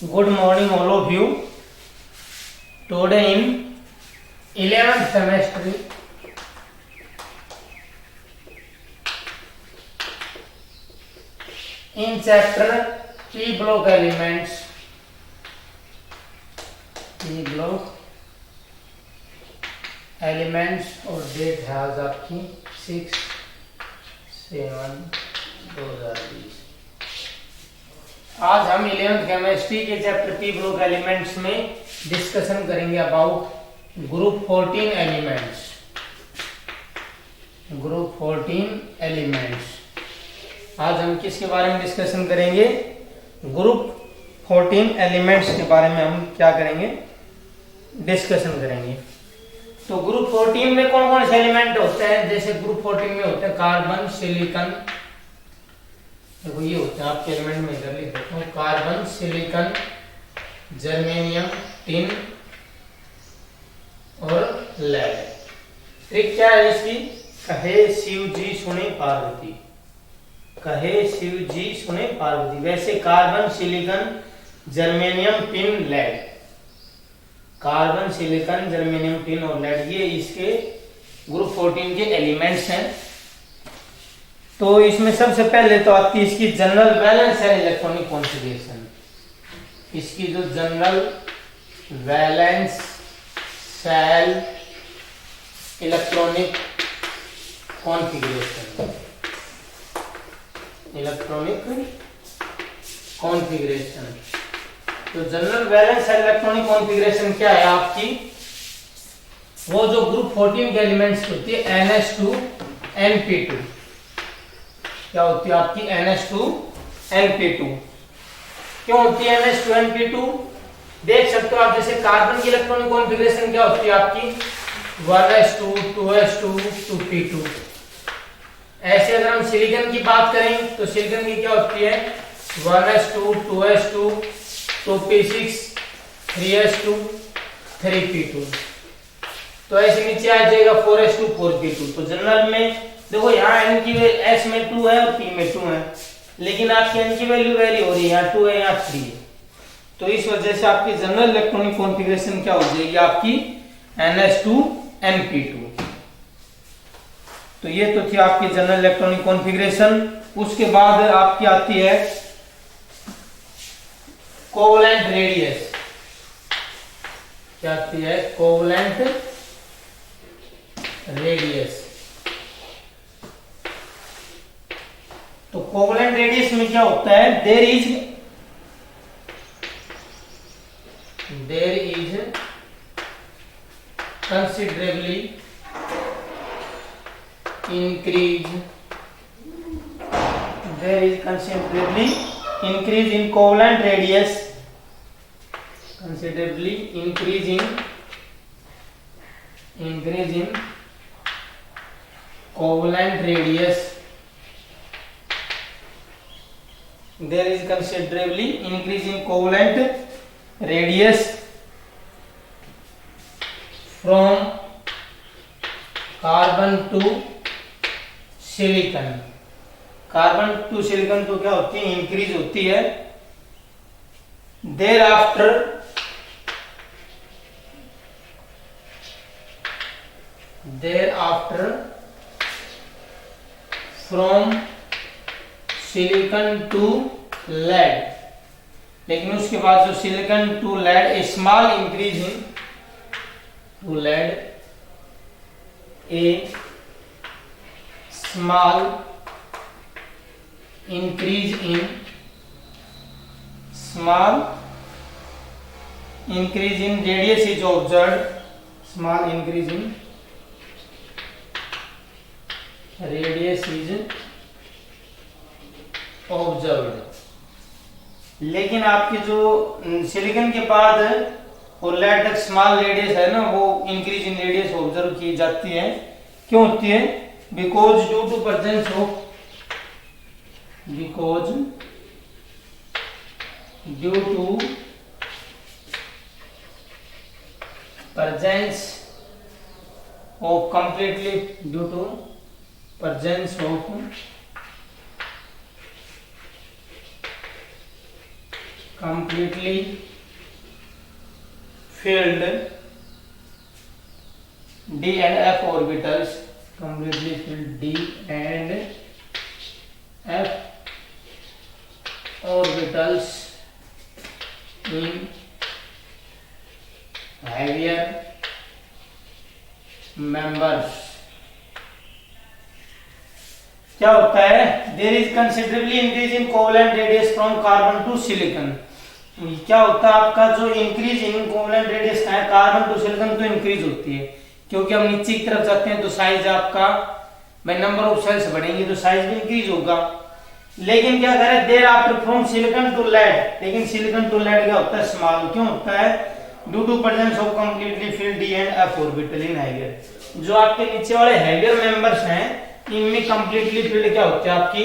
Good morning, all of you. Today in 11th semester, in chapter P block elements, P block elements और date है आज आपकी 6/7/2020। आज हम 11th केमिस्ट्री के चैप्टर पी ब्लॉक एलिमेंट्स में डिस्कशन करेंगे about group 14 elements. Group 14 elements आज हम किसके बारे में डिस्कशन करेंगे? ग्रुप 14 एलिमेंट्स के बारे में हम क्या करेंगे? डिस्कशन करेंगे। तो ग्रुप 14 में कौन कौन से एलिमेंट होते हैं? जैसे ग्रुप 14 में होते हैं कार्बन, सिलिकॉन, देखो ये होते हैं आपके एलिमेंट में, इधर लिख देता हूं, कार्बन, सिलिकॉन, जर्मेनियम, टिन और लेड। ट्रिक क्या है इसकी? कहे शिव जी सुने पार्वती, कहे शिव जी सुने पार्वती। वैसे carbon, silicon, germanium, tin, lead, carbon, silicon, germanium, tin और लेड, ये इसके ग्रुप 14 के एलिमेंट्स हैं। तो इसमें सबसे पहले तो आती है इसकी जनरल वैलेंस है इलेक्ट्रॉनिक कॉन्फ़िगरेशन। इसकी जो general valence shell electronic configuration, electronic configuration. तो general valence shell electronic configuration क्या है आपकी? वो जो ग्रुप 14 के एलिमेंट्स होती है NH2 NP2, क्या होती है आपकी? NH2 NP2। क्यों होती है NH2 NP2? देख सकते हो आप, जैसे कार्बन की इलेक्ट्रॉनिक कॉन्फ़िगरेशन क्या होती है आपकी? 1s2 2s2 2p2। ऐसे अगर हम सिलिकॉन की बात करें तो सिलिकॉन की क्या होती है? 1s2 2s2 2p6 3s2 3p2। तो ऐसे नीचे आ जाएगा 4s2 4p2। तो जनरल में देखो यहाँ n की s में 2 है और p में 2 है, लेकिन आपकी n की वैल्यू वेरी हो रही है, यहाँ 2 है यहाँ 3 है। तो इस वजह से आपकी जनरल इलेक्ट्रॉनिक कॉन्फ़िगरेशन क्या हो जाएगी आपकी? NH2 NP2। तो ये तो थी आपकी जनरल इलेक्ट्रॉनिक कॉन्फ़िगरेशन। उसके बाद आपकी आती है कोवलेंट रेडियस। क्या आती है? Covalent radius. तो कोवलेंट रेडियस में क्या होता है? There is considerably increase in covalent radius, considerably increase in covalent radius. There is considerably increase in covalent radius from carbon to silicon। Carbon to silicon तो क्या होती है? इंक्रीज होती है। thereafter from silicon to lead, लेकिन उसके बाद जो silicon to lead a small increase in to lead, a small increase in radius is observed, small increase in radius is observed। लेकिन आपकी जो सिलिकॉन के बाद और लेड तक स्मॉल रेडियस है ना, वो इंक्रीज इन रेडियस ऑब्जर्व की जाती है। क्यों होती है? Because due to presence of presence of completely filled d and f orbitals, completely filled d and f orbitals in heavier members. क्या होता है? There is considerably increase in covalent radius from carbon to silicon. क्या होता है आपका जो increase in covalent radius है carbon to silicon तो इंक्रीज होती है, क्योंकि हम नीचे की तरफ जाते हैं तो साइज आपका भाई नंबर ऑफ सेल्स बढ़ेंगे तो साइज भी इंक्रीज होगा. लेकिन क्या करें, thereafter from silicon to lead, लेकिन सिलिकॉन टू लेड क्या होता है? स्मॉल. क्यों होता है? Due to presence of completely filled d and f orbital in heavier. जो आपके नीचे वाले हैवियर मेंबर्स हैं इनमें कंप्लीटली फिल्ड क्या होते हैं? आपकी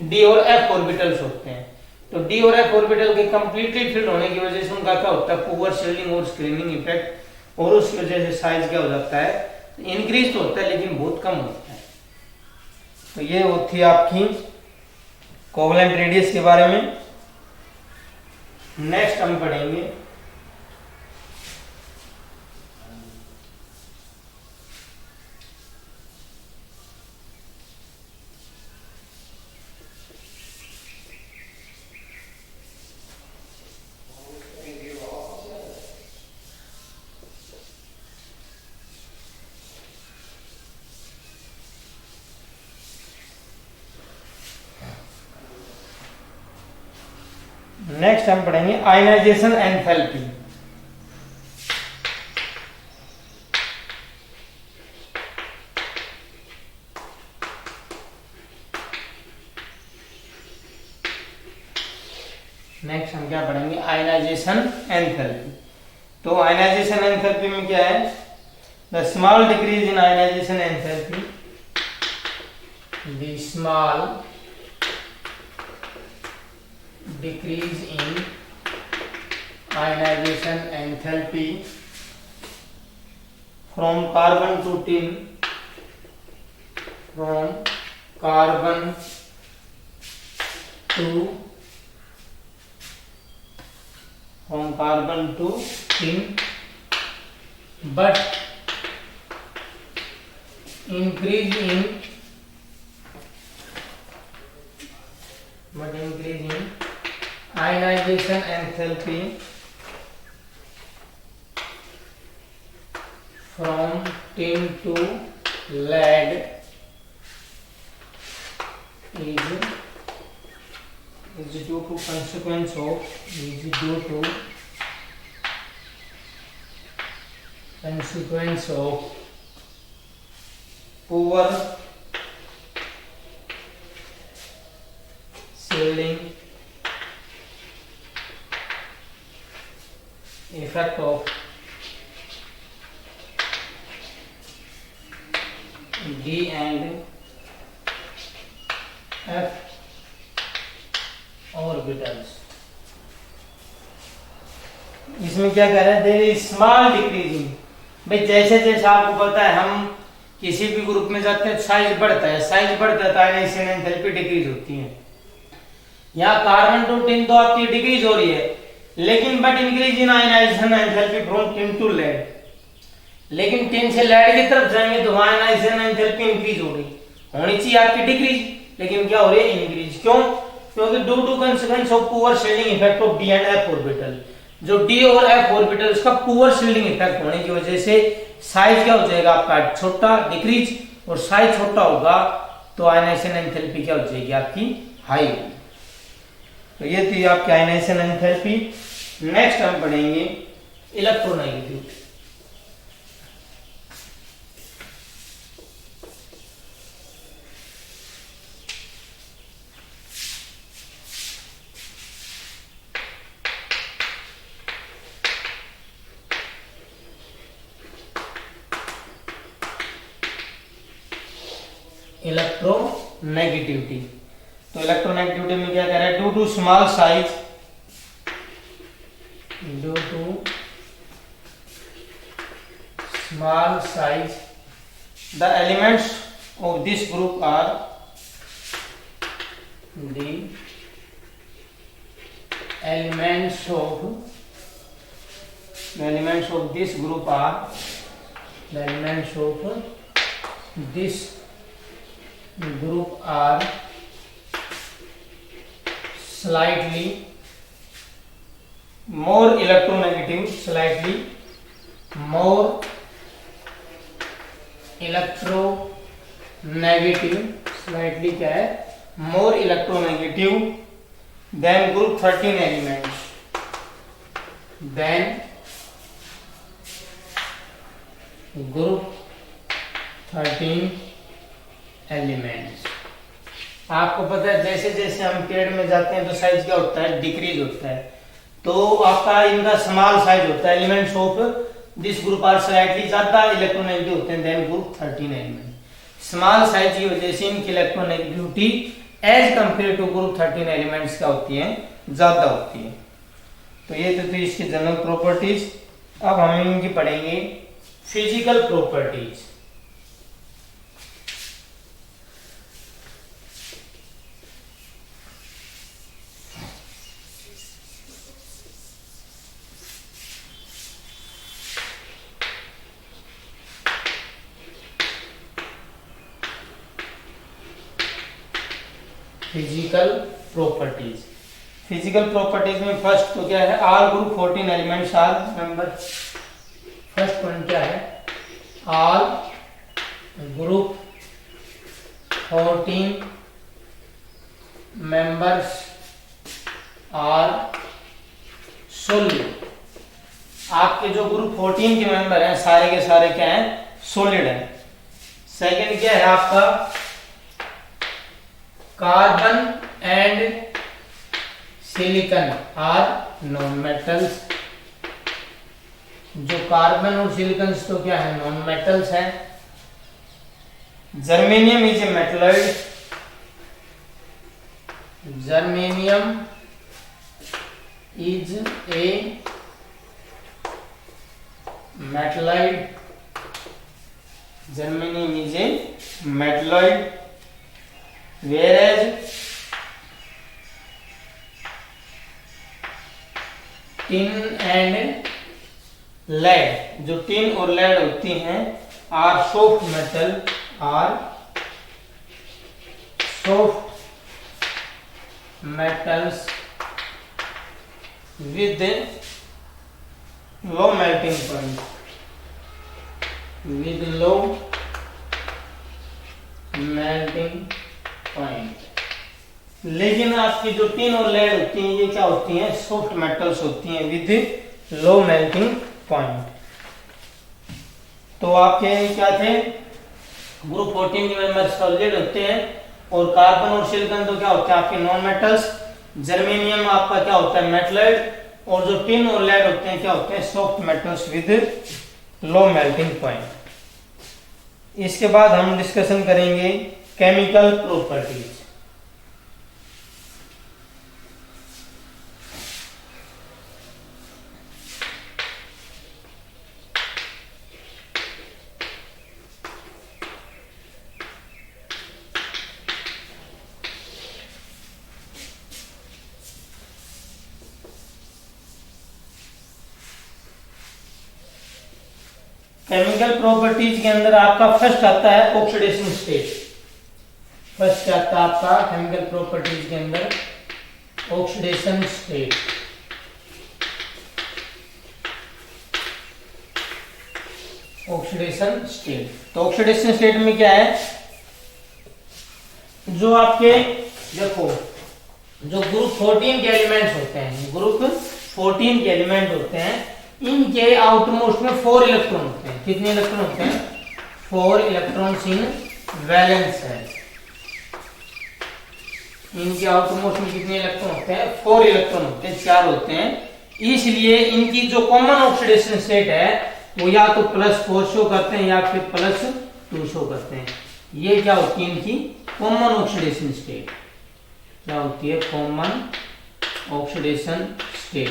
डी और एफ ऑर्बिटल्स होते हैं. तो डी और एफ ऑर्बिटल के कंप्लीटली फिल्ड होने की वजह से उनका क्या होता है? पुअर शील्डिंग और स्क्रीनिंग इफेक्ट, और उसकी वजह से साइज क्या हो जाता है? इंक्रीज तो होता है लेकिन बहुत कम होता है. तो ये होती आपकी कोवलेंट रेडियस के बारे में. नेक्स्ट हम पढ़ेंगे आयनाइजेशन एंथैल्पी. नेक्स्ट हम क्या पढ़ेंगे? Ionization enthalpy. तो आयनाइजेशन एंथैल्पी में क्या है? The small decrease in ionization enthalpy, the small decrease in ionization enthalpy from carbon to tin, from carbon to tin, but increase in ionization enthalpy from tin to lead is due to consequence of poor shielding effect of D and F orbitals. इसमें क्या कह रहे हैं? There is small decreasing. भाई जैसे जैसे आपको पता है हम किसी भी ग्रुप में जाते हैं साइज बढ़ता है, साइज बढ़ता है तो आयनाइजेशन एंथैल्पी डिक्रीज होती है. यहाँ कार्बन टू टिन तो आपकी डिक्रीज हो रही है, लेकिन but increase in ionization enthalpy from tin to lead. लेकिन टिन से लेड की तरफ जाएंगे तो आयनाइजेशन एंथैल्पी इंक्रीज हो रही, होनी चाहिए आपकी डिक्रीज, लेकिन क्या हो रही है? इंक्रीज. क्यों? क्योंकि due to consequence of poor shielding effect of d and f orbital. जो डी और एफ ऑर्बिटल उसका पुअर शील्डिंग इफेक्ट होने की वजह से साइज क्या हो जाएगा आपका? छोटा, डिक्रीज. और साइज छोटा होगा तो आयनाइजेशन एंथैल्पी क्या हो जाएगी? आपकी हाई होगी. तो ये थी आपकी आयनाइजेशन एंथैल्पी. नेक्स्ट हम पढ़ेंगे इलेक्ट्रोनेगेटिविटी. इलेक्ट्रोनेगेटिविटी. तो इलेक्ट्रोनेगेटिविटी में क्या कह रहा है? Due to small size, the elements of this group are the elements of this group are slightly more electronegative, slightly क्या है, more electronegative than group 13 elements, आपको पता है जैसे जैसे हम पीरियड में जाते हैं तो साइज क्या होता है, डिक्रीज होता है। तो आपका इनका स्मॉल साइज होता है, elements of this group are slightly ज्यादा इलेक्ट्रोनेगेटिव होते हैं than group 13 element. Small size की वजह से इनकी electronegativity as compare to group 13 elements क्या होती है, ज्यादा होती है। तो ये तो थी इसकी जनरल प्रॉपर्टीज। अब हम इनकी पढ़ेंगे फिजिकल प्रॉपर्टीज। फिजिकल प्रॉपर्टीज में फर्स्ट तो क्या है, all group 14 elements are member. First point क्या है, all group 14 members are solid. आपके जो ग्रुप 14 के मेंबर हैं सारे के सारे क्या हैं, सॉलिड हैं। सेकंड क्या है आपका, carbon and silicon are non metals. जो कार्बन और सिलिकॉन तो क्या है, नॉन मेटल्स है। Germanium is a metalloid, germanium is a metalloid, germanium is a metalloid. whereas tin and lead, जो टिन और लेड होती हैं are soft metal, are soft metals with low melting point, with low melting point. लेकिन आपकी जो tin और lead होती हैं ये क्या होती हैं, सॉफ्ट मेटल्स होती हैं विद लो मेल्टिंग पॉइंट। तो आपके क्या थे, ग्रुप 14 के मेंबर सॉलिड होते हैं और कार्बन और सिलिकॉन तो क्या होते हैं आपके नॉन मेटल्स। जर्मेनियम आपका क्या होता है, मेटलॉइड। और जो टिन और लेड होते हैं क्या होते हैं, soft metals with low melting point. इसके बाद हम डिस्कशन करेंगे केमिकल प्रॉपर्टीज। केमिकल प्रॉपर्टीज के अंदर आपका फर्स्ट आता है ऑक्सीडेशन स्टेट। फर्स्ट क्या आता है आपका केमिकल प्रॉपर्टीज के अंदर, ऑक्सीडेशन स्टेट। ऑक्सीडेशन स्टेट, तो ऑक्सीडेशन स्टेट में क्या है, जो आपके देखो जो ग्रुप 14 के एलिमेंट्स होते हैं, ग्रुप 14 के एलिमेंट होते हैं, इनके आउटरमोस्ट में 4 इलेक्ट्रॉन होते हैं। कितने इलेक्ट्रॉन होते हैं, 4 इलेक्ट्रॉन्स इन वैलेंस है। इनके आउटरमोस्ट में कितने इलेक्ट्रॉन होते हैं, 4 इलेक्ट्रॉन होते हैं, 4 होते हैं। इसलिए इनकी जो कॉमन ऑक्सीडेशन स्टेट है वो या तो +4 शो करते हैं या फिर +2 शो करते हैं। ये क्या होती है इनकी कॉमन ऑक्सीडेशन स्टेट, क्या होती है कॉमन ऑक्सीडेशन स्टेट,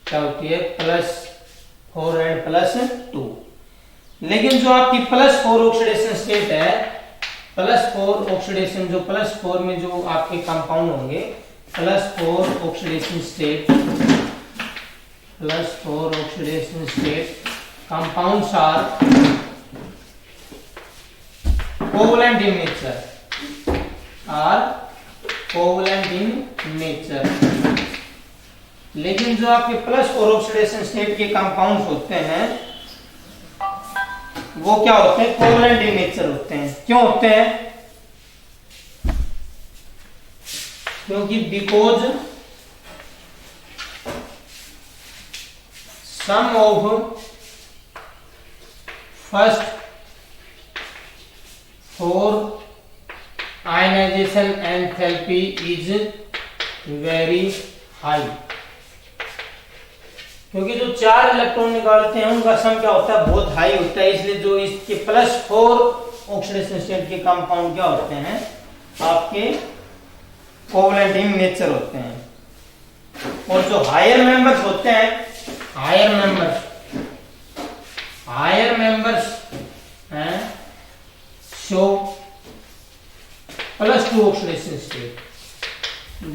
क्या होती है +4 एंड +2। लेकिन जो आपकी +4 ऑक्सीडेशन स्टेट है, +4 ऑक्सीडेशन, जो +4 में जो आपके कंपाउंड होंगे +4 oxidation state, compounds are covalent in nature, लेकिन जो आपके +4 ऑक्सीडेशन स्टेट के कंपाउंड्स होते हैं वो क्या होते हैं, कोवलेंट इन नेचर होते हैं। क्यों होते हैं? क्योंकि because sum of first 4 ionization enthalpy is very high, क्योंकि जो 4 इलेक्ट्रॉन निकालते हैं उनका सम क्या होता है, बहुत हाई होता है। इसलिए जो इसके +4 ऑक्सीडेशन स्टेट के कंपाउंड क्या होते हैं, आपके कोवलेंट इन नेचर होते हैं। और जो हायर मेंबर्स होते हैं, हायर मेंबर्स हैं शो +2 ऑक्सीडेशन स्टेट,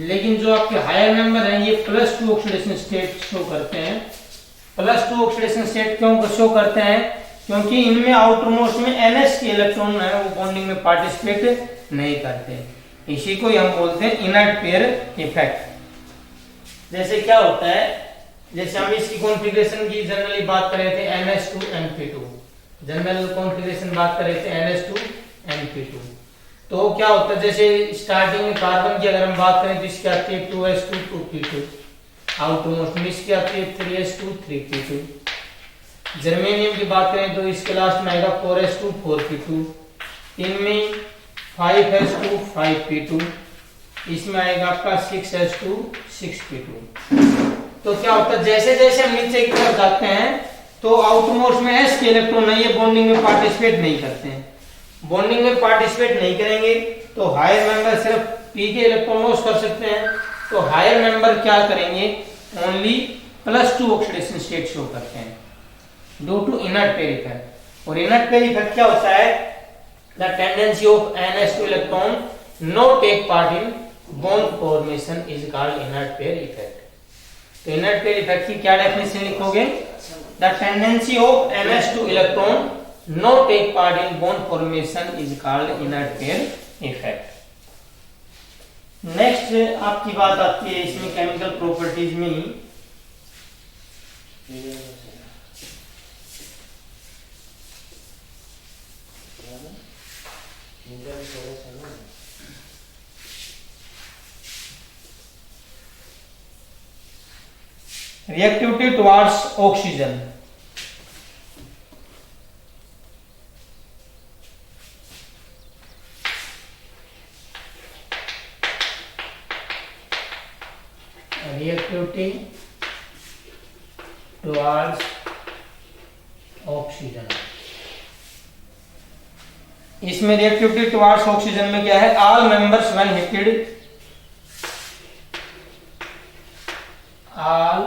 लेकिन जो आपके हायर मेंबर हैं ये +2 ऑक्सीडेशन स्टेट शो करते हैं। +2 ऑक्सीडेशन स्टेट क्यों शो करते हैं? क्योंकि इनमें आउटर मोस्ट में NH के इलेक्ट्रॉन है वो बॉन्डिंग में पार्टिसिपेट नहीं करते। इसी को हम बोलते हैं इनर्ट पेयर इफेक्ट। जैसे क्या होता है, जैसे हम इसकी कॉन्फ़िगरेशन की जनरली बात कर रहे थे NH2NP2, जनरल कॉन्फ़िगरेशन बात कर रहे थे NH2NP2। तो क्या होता है, जैसे स्टार्टिंग में कार्बन की अगर हम बात करें तो इसकी आती है 2s2 2p2, आउटर मोस्ट में इसकी आती है 3s2 3p2। जर्मेनियम की बात करें तो इसके लास्ट में आएगा 4s2 4p2, इनमें 5s2 5p2, इसमें आएगा आपका 6s2 6p2। तो क्या होता है, जैसे जैसे हम नीचे की तरफ जाते हैं तो आउटर मोस्ट में s के इलेक्ट्रॉन है ये बॉन्डिंग में पार्टिसिपेट नहीं करते हैं। बॉन्डिंग में पार्टिसिपेट नहीं करेंगे तो हायर मेंबर सिर्फ p के इलेक्ट्रॉन लॉस कर सकते हैं। तो हायर मेंबर क्या करेंगे, ओनली +2 ऑक्सीडेशन स्टेट शो करते हैं due to inert pair effect. और इनर्ट पेयर इफेक्ट क्या होता है, the tendency of NH2 electron not take part in bond formation is called inert pair effect. तो इनर्ट पेयर इफेक्ट की क्या definition लिखोगे, the tendency of NH2 electron not take part in bond formation is called inert pair effect. Next आपकी बात आती है इसमें chemical properties में ही, reactivity towards oxygen. Reactivity towards oxygen, इसमें रिएक्टिविटी टुवर्ड्स ऑक्सीजन में क्या है, all members when heated, all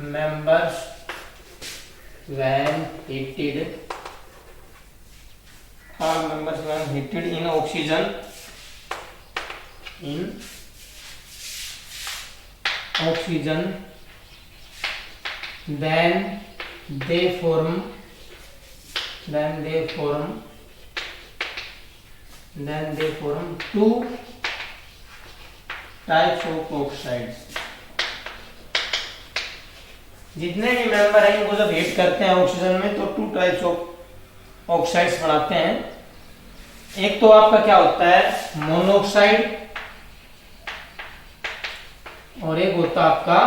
members when heated, all members when heated in oxygen, in oxygen, then they form two types of oxides। जितने भी member हैं इनको जब heat करते हैं ऑक्सीजन में तो 2 टाइप्स ऑफ ऑक्साइड्स बनाते हैं। एक तो आपका क्या होता है मोनोऑक्साइड, और एक होता है आपका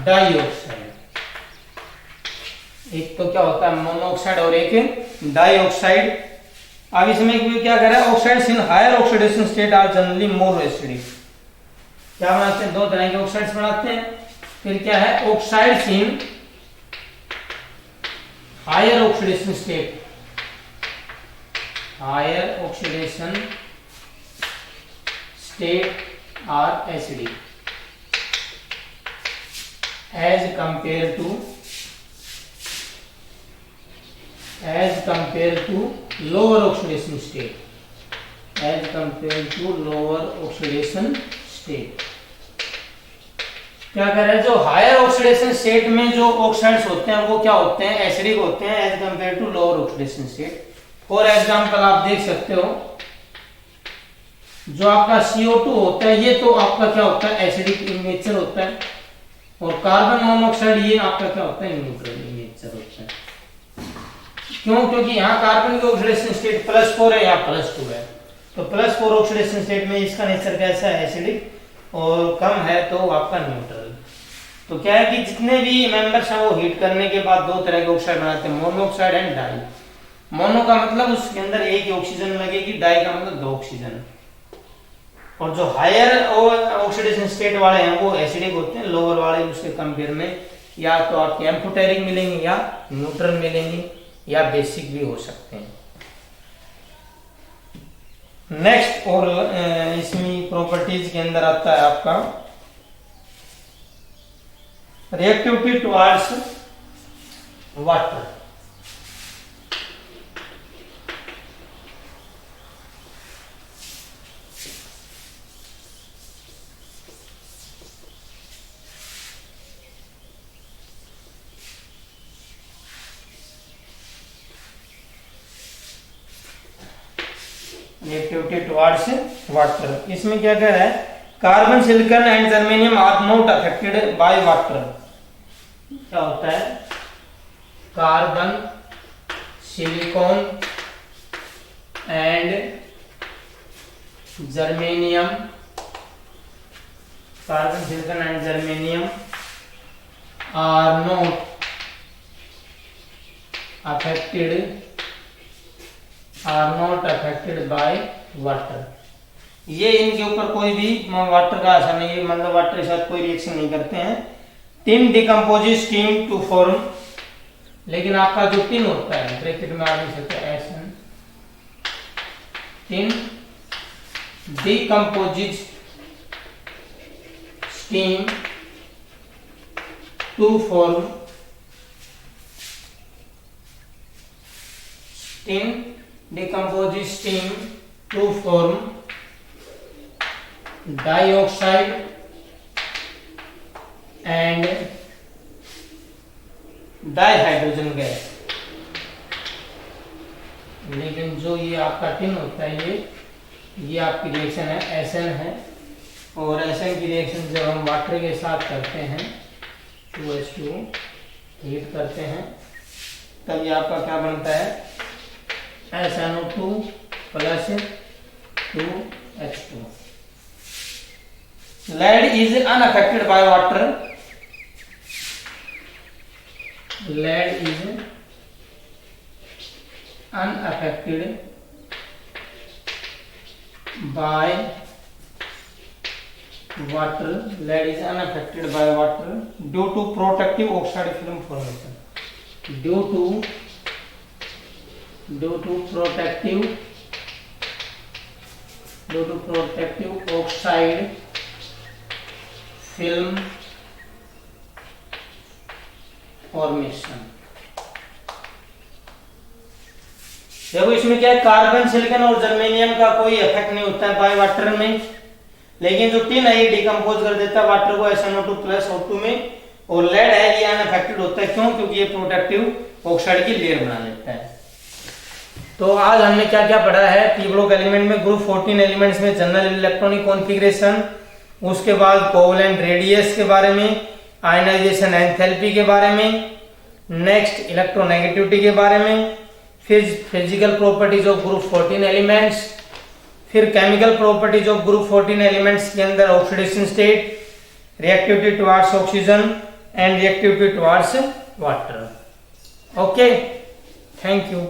डाइऑक्साइड। एक तो क्या होता है मोनोऑक्साइड और एक डाइऑक्साइड। अब इसमें क्या कर रहा है, oxides in higher oxidation state are generally more acidic. क्या बनाते हैं, 2 तरह के ऑक्साइड्स बनाते हैं। फिर क्या है, oxides in higher oxidation state, higher oxidation state are acidic as compared to lower oxidation state, as compared to lower oxidation state। क्या कह रहे हैं, जो हायर ऑक्सीडेशन स्टेट में जो ऑक्साइड्स होते हैं वो क्या होते हैं, एसिडिक होते हैं as compare to lower oxidation state. For example आप देख सकते हो जो आपका CO2 होता है ये तो आपका क्या होता है, एसिडिक इन नेचर होता है, और कार्बन मोनोऑक्साइड ये आपका क्या होता है, न्यूट्रल इन नेचर होता है। क्यों, क्योंकि यहाँ कार्बन की ऑक्सीडेशन स्टेट +4 है या +2 है, तो +4 ऑक्सीडेशन स्टेट में इसका नेचर कैसा है, एसिडिक, और कम है तो आपका न्यूट्रल। तो क्या है कि जितने भी मेंबर्स हैं वो हीट करने के बाद दो तरह के ऑक्साइड बनाते हैं, मोनोऑक्साइड एंड डाई। मोनो का मतलब उसके अंदर एक ही ऑक्सीजन लगेगी, डाई का मतलब 2 ऑक्सीजन। और जो हायर ऑक्सीडेशन स्टेट वाले हैं वो एसिडिक होते हैं, लोअर वाले उसके कंपेयर में या तो आपके एम्फोटेरिक मिलेंगे या न्यूट्रल मिलेंगे या बेसिक भी हो सकते हैं। नेक्स्ट और इसमें प्रॉपर्टीज के अंदर आता है आपका reactivity towards water. Reactivity towards water, इसमें क्या कह रहा है, carbon, silicon and germanium are not affected by water. क्या होता है, carbon, silicon and germanium, carbon, silicon and germanium are not affected by water. ये इनके ऊपर कोई भी वाटर का असर नहीं है, मतलब वाटर के साथ कोई रिएक्शन नहीं करते हैं। Tin decomposes tin to form, लेकिन आपका जो टिन होता है ब्रैकेट में आ नहीं सकता SN, tin decomposes steam to form, tin decomposes steam to form dioxide and dihydrogen gas. लेकिन जो ये आपका टिन होता है ये आपकी रिएक्शन है SN है, और SN की रिएक्शन जब हम वाटर के साथ करते हैं 2H2 हीट करते हैं तब ये आपका क्या बनता है, SNO2 plus 2H2। Lead is unaffected by water. Lead is unaffected by water. Lead is unaffected by water due to protective oxide film formation. Due to protective oxide film formation। देखो इसमें क्या है, कार्बन, सिलिकॉन और germanium का कोई effect नहीं होता है बाय वाटर में, लेकिन जो टिन है ये डिकम्पोज कर देता है वाटर को SNO2 प्लस O2 में, और लेड है ये अनअफेक्टेड होता है। क्यों, क्योंकि ये प्रोटेक्टिव ऑक्साइड की लेयर बना लेता है। तो आज हमने क्या क्या पढ़ा है, पी ब्लॉक एलिमेंट में ग्रुप 14 एलिमेंट्स में जनरल इलेक्ट्रॉनिक कॉन्फ़िगरेशन, उसके बाद कोवलेंट रेडियस के बारे में, आयनाइजेशन एंथैल्पी के बारे में, नेक्स्ट इलेक्ट्रोनेगेटिविटी के बारे में, फिर physical properties of group 14 elements, फिर chemical properties of group 14 elements के अंदर oxidation state, reactivity towards oxygen and reactivity towards water. Okay, thank you.